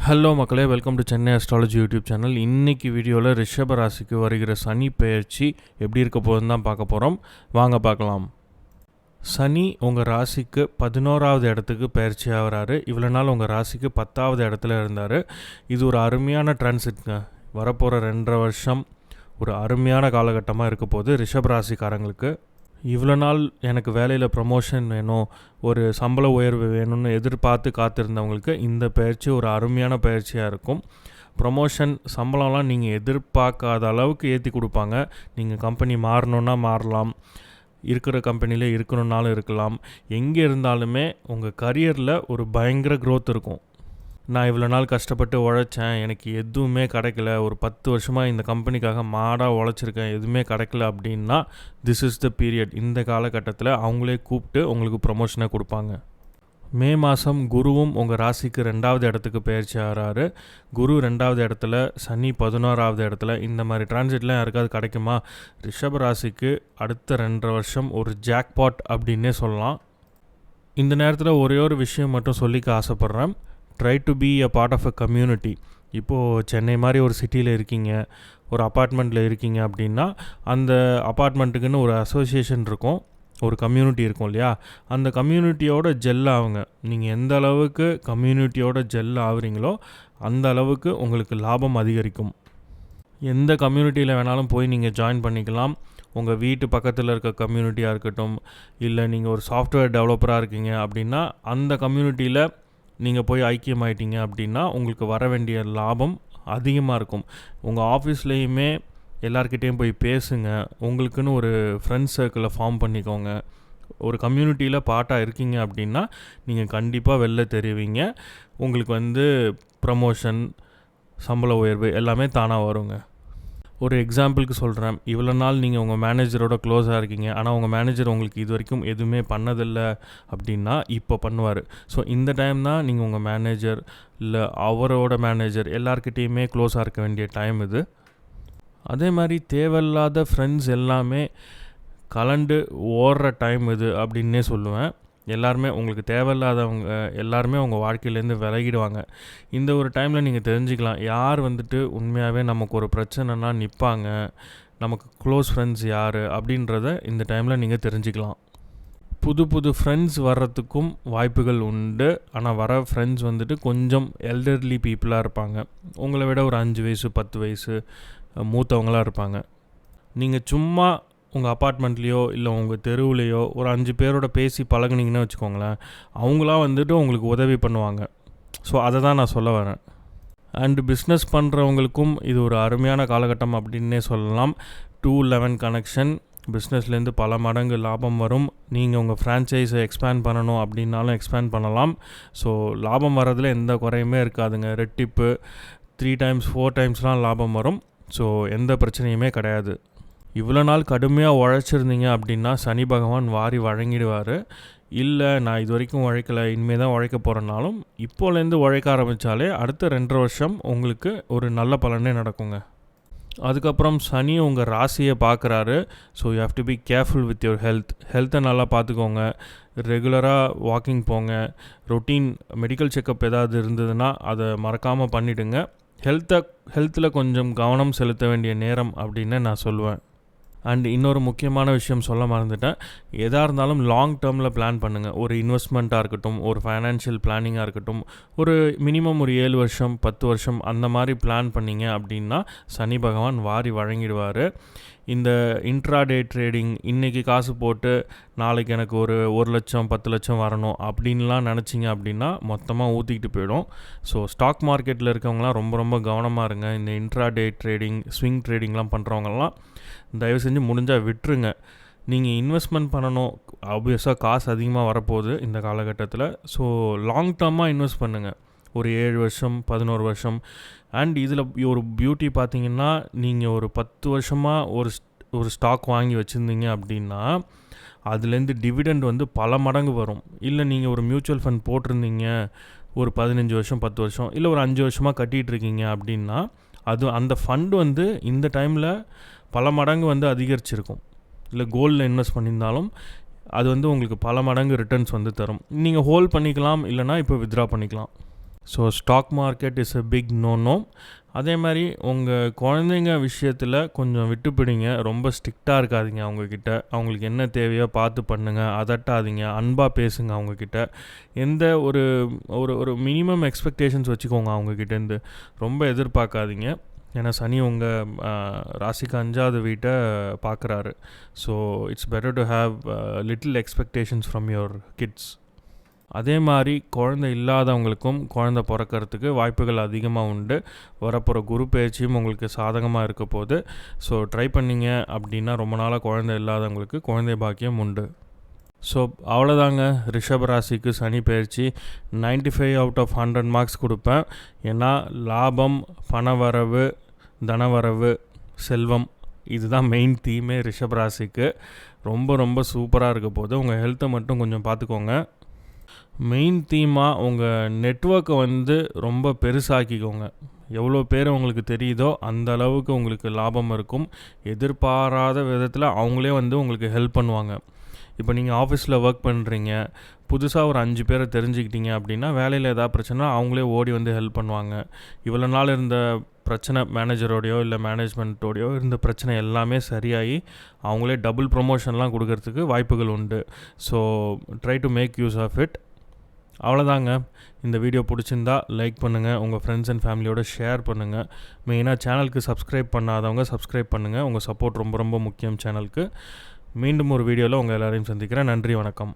Hello மக்களே, welcome to Chennai astrology YouTube channel. இன்றைக்கி வீடியோவில் ரிஷப ராசிக்கு வருகிற சனி பெயர்ச்சி எப்படி இருக்க போகுதுன்னு தான் பார்க்க போகிறோம். வாங்க பார்க்கலாம். சனி உங்கள் ராசிக்கு 11வது இடத்துக்கு பயிற்சி ஆகிறாரு. இவ்வளோ நாள் உங்கள் ராசிக்கு 10வது இடத்துல இருந்தார். இது ஒரு அருமையான டிரான்சிட்ங்க. வரப்போகிற 2.5 வருஷம் ஒரு அருமையான காலகட்டமாக இருக்க போகுது ரிஷப ராசிக்காரங்களுக்கு. இவ்வளோ நாள் எனக்கு வேலையில் ப்ரமோஷன் வேணும், ஒரு சம்பள உயர்வு வேணும்னு எதிர்பார்த்து காத்திருந்தவங்களுக்கு இந்த பயிற்சி ஒரு அருமையான பயிற்சியாக இருக்கும். ப்ரமோஷன் சம்பளம்லாம் நீங்கள் எதிர்பார்க்காத அளவுக்கு ஏற்றி கொடுப்பாங்க. நீங்கள் கம்பெனி மாறணுன்னா மாறலாம், இருக்கிற கம்பெனியில் இருக்கணுன்னாலும் இருக்கலாம். எங்கே இருந்தாலுமே உங்கள் கரியரில் ஒரு பயங்கர க்ரோத் இருக்கும். நான் இவ்வளோ நாள் கஷ்டப்பட்டு உழைச்சேன், எனக்கு எதுவுமே கிடைக்கல, ஒரு 10 வருஷமாக இந்த கம்பெனிக்காக மாடாக உழைச்சிருக்கேன், எதுவுமே கிடைக்கல அப்படின்னா திஸ் இஸ் த பீரியட். இந்த காலகட்டத்தில் அவங்களே கூப்பிட்டு உங்களுக்கு ப்ரமோஷனை கொடுப்பாங்க. மே மாதம் குருவும் உங்கள் ராசிக்கு 2வது இடத்துக்கு பயிற்சி ஆகிறாரு. குரு 2வது இடத்துல, சனி 11வது இடத்துல. இந்த மாதிரி டிரான்சிட்லாம் யாருக்காவது கிடைக்குமா? ரிஷப ராசிக்கு அடுத்த 2.5 வருஷம் ஒரு ஜாக்பாட் அப்படின்னே சொல்லலாம். இந்த நேரத்தில் ஒரே ஒரு விஷயம் மட்டும் சொல்லிக்க ஆசைப்பட்றேன். Try to be a part of a community. இப்போது சென்னை மாதிரி ஒரு சிட்டியில் இருக்கீங்க, ஒரு அப்பார்ட்மெண்ட்டில் இருக்கீங்க அப்படின்னா அந்த அப்பார்ட்மெண்ட்டுக்குன்னு ஒரு அசோசியேஷன் இருக்கும், ஒரு கம்யூனிட்டி இருக்கும் இல்லையா? அந்த கம்யூனிட்டியோட ஜெல் ஆகுங்க. நீங்கள் எந்த அளவுக்கு கம்யூனிட்டியோட ஜெல் ஆகுறீங்களோ அந்த அளவுக்கு உங்களுக்கு லாபம் அதிகரிக்கும். எந்த கம்யூனிட்டியில் வேணாலும் போய் நீங்கள் ஜாயின் பண்ணிக்கலாம். உங்கள் வீட்டு பக்கத்தில் இருக்க கம்யூனிட்டியாக இருக்கட்டும், இல்லை நீங்கள் ஒரு சாஃப்ட்வேர் டெவலப்பராக இருக்கீங்க அப்படின்னா அந்த கம்யூனிட்டியில் நீங்கள் போய் ஐக்கியமாயிட்டீங்க அப்படின்னா உங்களுக்கு வர வேண்டிய லாபம் அதிகமாக இருக்கும். உங்கள் ஆஃபீஸ்லேயுமே எல்லார்கிட்டேயும் போய் பேசுங்க. உங்களுக்குன்னு ஒரு ஃப்ரெண்ட்ஸ் சர்க்கிளை ஃபார்ம் பண்ணிக்கோங்க. ஒரு கம்யூனிட்டியில் பார்ட்டாக இருக்கீங்க அப்படின்னா நீங்கள் கண்டிப்பாக வெளில தெரிவிங்க. உங்களுக்கு ப்ரமோஷன், சம்பள உயர்வு எல்லாமே தானாக வருங்க. ஒரு எக்ஸாம்பிளுக்கு சொல்கிறேன். இவ்வளோ நாள் நீங்கள் உங்கள் மேனேஜரோட க்ளோஸாக இருக்கீங்க, ஆனால் உங்கள் மேனேஜர் உங்களுக்கு இது வரைக்கும் எதுவுமே பண்ணதில்லை அப்படின்னா இப்போ பண்ணுவார். ஸோ இந்த டைம் தான் நீங்கள் உங்கள் மேனேஜர் இல்லை அவரோட மேனேஜர் எல்லார்கிட்டேயுமே க்ளோஸாக இருக்க வேண்டிய டைம் இது. அதே மாதிரி தேவையில்லாத ஃப்ரெண்ட்ஸ் எல்லாமே கலண்டு ஓடுற டைம் இது அப்படின்னே சொல்லுவேன். எல்லாருமே உங்களுக்கு தேவையில்லாதவங்க எல்லாருமே உங்கள் வாழ்க்கையிலேருந்து விலகிடுவாங்க. இந்த ஒரு டைமில் நீங்கள் தெரிஞ்சுக்கலாம் யார் உண்மையாகவே நமக்கு ஒரு பிரச்சனைனா நிற்பாங்க, நமக்கு க்ளோஸ் ஃப்ரெண்ட்ஸ் யார் அப்படின்றத இந்த டைமில் நீங்கள் தெரிஞ்சுக்கலாம். புது புது ஃப்ரெண்ட்ஸ் வர்றதுக்கும் வாய்ப்புகள் உண்டு. ஆனால் வர ஃப்ரெண்ட்ஸ் கொஞ்சம் எல்டர்லி பீப்புளாக இருப்பாங்க. உங்களை விட ஒரு 5 வயசு 10 வயசு மூத்தவங்களாக இருப்பாங்க. நீங்கள் சும்மா உங்கள் அப்பார்ட்மெண்ட்லேயோ இல்லை உங்கள் தெருவுலேயோ ஒரு 5 பேரோட பேசி பழகுனீங்கன்னு வச்சுக்கோங்களேன், அவங்களாம் உங்களுக்கு உதவி பண்ணுவாங்க. ஸோ அதை தான் நான் சொல்ல வரேன். அண்டு பிஸ்னஸ் பண்ணுறவங்களுக்கும் இது ஒரு அருமையான காலகட்டம் அப்படின்னே சொல்லலாம். 211 கனெக்ஷன், பிஸ்னஸ்லேருந்து பல மடங்கு லாபம் வரும். நீங்கள் உங்கள் ஃப்ரான்ச்சைஸை எக்ஸ்பேண்ட் பண்ணணும் அப்படின்னாலும் எக்ஸ்பேண்ட் பண்ணலாம். ஸோ லாபம் வர்றதுல எந்த குறையுமே இருக்காதுங்க. ரெட்டிப்பு 3 டைம்ஸ் 4 டைம்ஸ்லாம் லாபம் வரும். ஸோ எந்த பிரச்சனையுமே கிடையாது. இவ்வளோ நாள் கடுமையாக உழைச்சிருந்தீங்க அப்படின்னா சனி பகவான் வாரி வழங்கிடுவார். இல்லை நான் இது வரைக்கும் உழைக்கலை, இனிமேல் தான் உழைக்க போகிறனாலும் இப்போலேருந்து உழைக்க ஆரம்பித்தாலே அடுத்த 2.5 வருஷம் உங்களுக்கு ஒரு நல்ல பலனே நடக்குங்க. அதுக்கப்புறம் சனி உங்கள் ராசியை பார்க்குறாரு. So you have to be careful with your ஹெல்த்தை நல்லா பார்த்துக்கோங்க. ரெகுலராக வாக்கிங் போங்க. ரொட்டீன் மெடிக்கல் செக்கப் ஏதாவது இருந்ததுன்னா அதை மறக்காமல் பண்ணிவிடுங்க. ஹெல்த்தில் கொஞ்சம் கவனம் செலுத்த வேண்டிய நேரம் அப்படின்னு நான் சொல்லுவேன். அண்ட் இன்னொரு முக்கியமான விஷயம் சொல்ல மறந்துட்டேன். எதாக இருந்தாலும் லாங் டேர்மில் பிளான் பண்ணுங்கள். ஒரு இன்வெஸ்ட்மெண்ட்டாக இருக்கட்டும், ஒரு ஃபைனான்ஷியல் பிளானிங்காக இருக்கட்டும், ஒரு மினிமம் ஒரு 7 வருஷம் 10 வருஷம் அந்த மாதிரி பிளான் பண்ணிங்க அப்படின்னா சனி பகவான் வாரி வழங்கிடுவார். இந்த இன்ட்ராடே ட்ரேடிங், இன்றைக்கி காசு போட்டு நாளைக்கு எனக்கு ஒரு 1 லட்சம் 10 லட்சம் வரணும் அப்படின்லாம் நினச்சிங்க அப்படின்னா மொத்தமாக ஊற்றிக்கிட்டு போயிடும். ஸோ ஸ்டாக் மார்க்கெட்டில் இருக்கவங்களாம் ரொம்ப ரொம்ப கவனமாக இருங்க. இந்த இன்ட்ராடே ட்ரேடிங், ஸ்விங் ட்ரேடிங்லாம் பண்ணுறவங்கலாம் தயவு செஞ்சு முடிஞ்சால் விட்டுருங்க. நீங்கள் இன்வெஸ்ட்மெண்ட் பண்ணணும், ஆப்வியஸாக காசு அதிகமாக வரப்போகுது இந்த காலகட்டத்தில். ஸோ லாங் டேர்மாக இன்வெஸ்ட் பண்ணுங்கள். ஒரு 7 வருஷம் 11 வருஷம். அண்ட் இதில் ஒரு பியூட்டி பார்த்தீங்கன்னா, நீங்கள் ஒரு 10 வருஷமாக ஒரு ஸ்டாக் வாங்கி வச்சுருந்தீங்க அப்படின்னா அதுலேருந்து டிவிடெண்ட் பல மடங்கு வரும். இல்லை நீங்கள் ஒரு மியூச்சுவல் ஃபண்ட் போட்டிருந்தீங்க ஒரு 15 வருஷம் 10 வருஷம் இல்லை ஒரு 5 வருஷமாக கட்டிகிட்ருக்கீங்க அப்படின்னா அந்த ஃபண்டு இந்த டைமில் பல மடங்கு அதிகரிச்சிருக்கும். இல்லை கோல்டில் இன்வெஸ்ட் பண்ணியிருந்தாலும் அது உங்களுக்கு பல மடங்கு ரிட்டர்ன்ஸ் தரும். நீங்கள் ஹோல்ட் பண்ணிக்கலாம், இல்லைனா இப்போ வித்ட்ரா பண்ணிக்கலாம். So stock market is a big no. அதே மாதிரி உங்கள் குழந்தைங்க விஷயத்தில் கொஞ்சம் விட்டுப்பிடிங்க. ரொம்ப ஸ்ட்ரிக்டாக இருக்காதீங்க அவங்கக்கிட்ட. அவங்களுக்கு என்ன தேவையோ பார்த்து பண்ணுங்கள். அதட்டாதீங்க. அன்பாக பேசுங்க அவங்கக்கிட்ட. எந்த ஒரு ஒரு ஒரு மினிமம் எக்ஸ்பெக்டேஷன்ஸ் வச்சுக்கோங்க அவங்கக்கிட்டேருந்து. ரொம்ப எதிர்பார்க்காதீங்க. ஏன்னா சனி உங்கள் ராசிக்கு 5வது வீட்டை பார்க்குறாரு. So it's better to have little expectations from your kids. அதே மாதிரி குழந்தை இல்லாதவங்களுக்கும் குழந்தை பிறக்கிறதுக்கு வாய்ப்புகள் அதிகமாக உண்டு. வரப்போகிற குரு பயிற்சியும் உங்களுக்கு சாதகமாக இருக்க போது. ஸோ ட்ரை பண்ணிங்க அப்படின்னா ரொம்ப நாளாக குழந்தை இல்லாதவங்களுக்கு குழந்தை பாக்கியம் உண்டு. ஸோ அவ்வளோதாங்க ரிஷப ராசிக்கு சனி பயிற்சி. 95 அவுட் ஆஃப் 100 மார்க்ஸ் கொடுப்பேன். ஏன்னா லாபம், பணவரவு, தனவரவு, செல்வம் இதுதான் மெயின் தீமே ரிஷப ராசிக்கு. ரொம்ப ரொம்ப சூப்பராக இருக்க போது. உங்கள் ஹெல்த்தை மட்டும் கொஞ்சம் பார்த்துக்கோங்க. மெயின் தீமாக உங்கள் நெட்வொர்க்கை ரொம்ப பெருசாக்கிக்கோங்க. எவ்வளோ பேர் உங்களுக்கு தெரியுதோ அந்த அளவுக்கு உங்களுக்கு லாபம் இருக்கும். எதிர்பாராத விதத்தில் அவங்களே உங்களுக்கு ஹெல்ப் பண்ணுவாங்க. இப்போ நீங்கள் ஆஃபீஸில் ஒர்க் பண்ணுறீங்க, புதுசாக ஒரு 5 பேரை தெரிஞ்சுக்கிட்டீங்க அப்படின்னா வேலையில் ஏதாவது பிரச்சனை அவங்களே ஓடி ஹெல்ப் பண்ணுவாங்க. இவ்வளோ நாள் இருந்த பிரச்சனை மேனேஜரோடையோ இல்லை மேனேஜ்மெண்ட்டோடையோ இருந்த பிரச்சனை எல்லாமே சரியாகி அவங்களே டபுள் ப்ரொமோஷன்லாம் கொடுக்கறதுக்கு வாய்ப்புகள் உண்டு. So try to make use of it. அவ்வளோதாங்க. இந்த வீடியோ பிடிச்சிருந்தா லைக் பண்ணுங்கள். உங்கள் ஃப்ரெண்ட்ஸ் அண்ட் ஃபேமிலியோட ஷேர் பண்ணுங்கள். மெயினாக சேனலுக்கு சப்ஸ்கிரைப் பண்ணாதவங்க சப்ஸ்கிரைப் பண்ணுங்கள். உங்கள் சப்போர்ட் ரொம்ப ரொம்ப முக்கியம் சேனலுக்கு. மீண்டும் ஒரு வீடியோவில் உங்கள் எல்லோரையும் சந்திக்கிறேன். நன்றி, வணக்கம்.